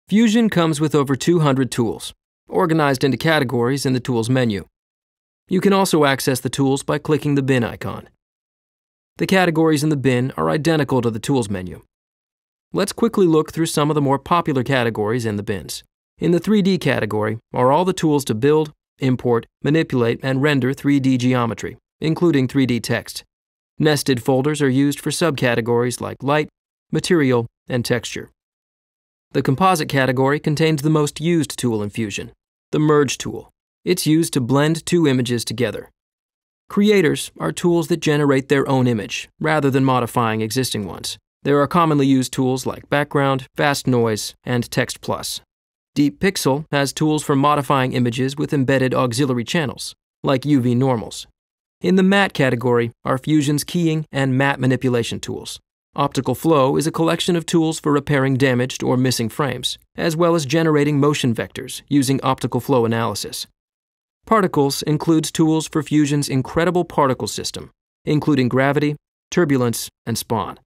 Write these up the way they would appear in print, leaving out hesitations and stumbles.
Fusion comes with over 200 tools, organized into categories in the Tools menu. You can also access the tools by clicking the bin icon. The categories in the bin are identical to the Tools menu. Let's quickly look through some of the more popular categories in the bins. In the 3D category are all the tools to build, import, manipulate, and render 3D geometry, including 3D text. Nested folders are used for subcategories like light, material, and texture. The composite category contains the most used tool in Fusion, the Merge tool. It's used to blend two images together. Creators are tools that generate their own image, rather than modifying existing ones. There are commonly used tools like Background, Fast Noise, and Text Plus. Deep Pixel has tools for modifying images with embedded auxiliary channels, like UV normals. In the Matte category are Fusion's keying and matte manipulation tools. Optical Flow is a collection of tools for repairing damaged or missing frames, as well as generating motion vectors using optical flow analysis. Particles includes tools for Fusion's incredible particle system, including gravity, turbulence, and spawn.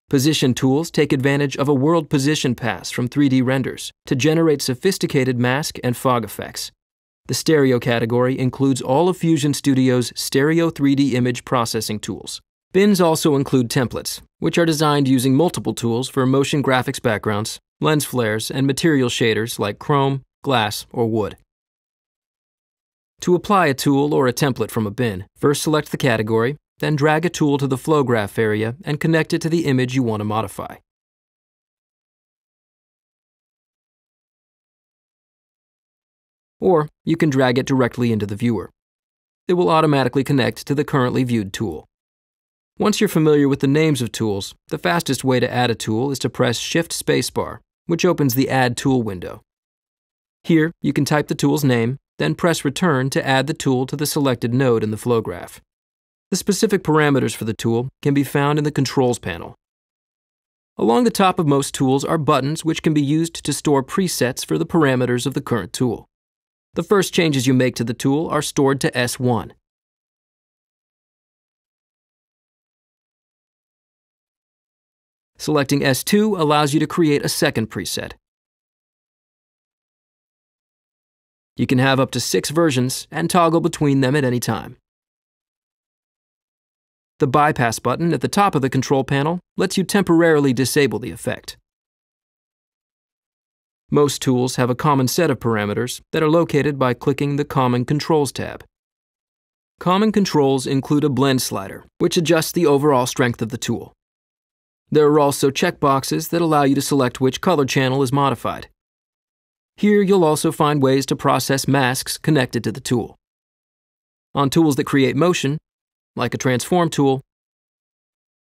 Position tools take advantage of a world position pass from 3D renders to generate sophisticated mask and fog effects. The Stereo category includes all of Fusion Studio's stereo 3D image processing tools. Bins also include templates, which are designed using multiple tools for motion graphics backgrounds, lens flares, and material shaders like chrome, glass, or wood. To apply a tool or a template from a bin, first select the category, then drag a tool to the flow graph area and connect it to the image you want to modify. Or you can drag it directly into the viewer. It will automatically connect to the currently viewed tool. Once you're familiar with the names of tools, the fastest way to add a tool is to press Shift Spacebar, which opens the Add Tool window. Here, you can type the tool's name, then press Return to add the tool to the selected node in the flow graph. The specific parameters for the tool can be found in the Controls panel. Along the top of most tools are buttons which can be used to store presets for the parameters of the current tool. The first changes you make to the tool are stored to S1. Selecting S2 allows you to create a second preset. You can have up to 6 versions and toggle between them at any time. The Bypass button at the top of the control panel lets you temporarily disable the effect. Most tools have a common set of parameters that are located by clicking the Common Controls tab. Common controls include a blend slider, which adjusts the overall strength of the tool. There are also checkboxes that allow you to select which color channel is modified. Here you'll also find ways to process masks connected to the tool. On tools that create motion, like a transform tool,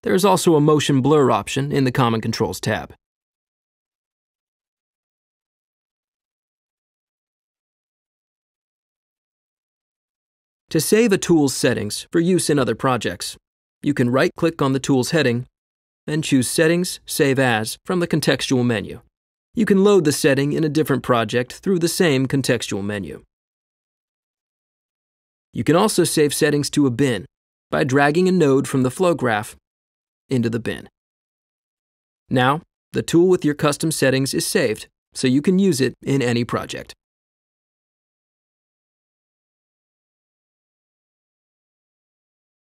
there is also a motion blur option in the Common Controls tab. To save a tool's settings for use in other projects, you can right-click on the tool's heading and choose Settings, Save As from the contextual menu. You can load the setting in a different project through the same contextual menu. You can also save settings to a bin by dragging a node from the flow graph into the bin. Now, the tool with your custom settings is saved, so you can use it in any project.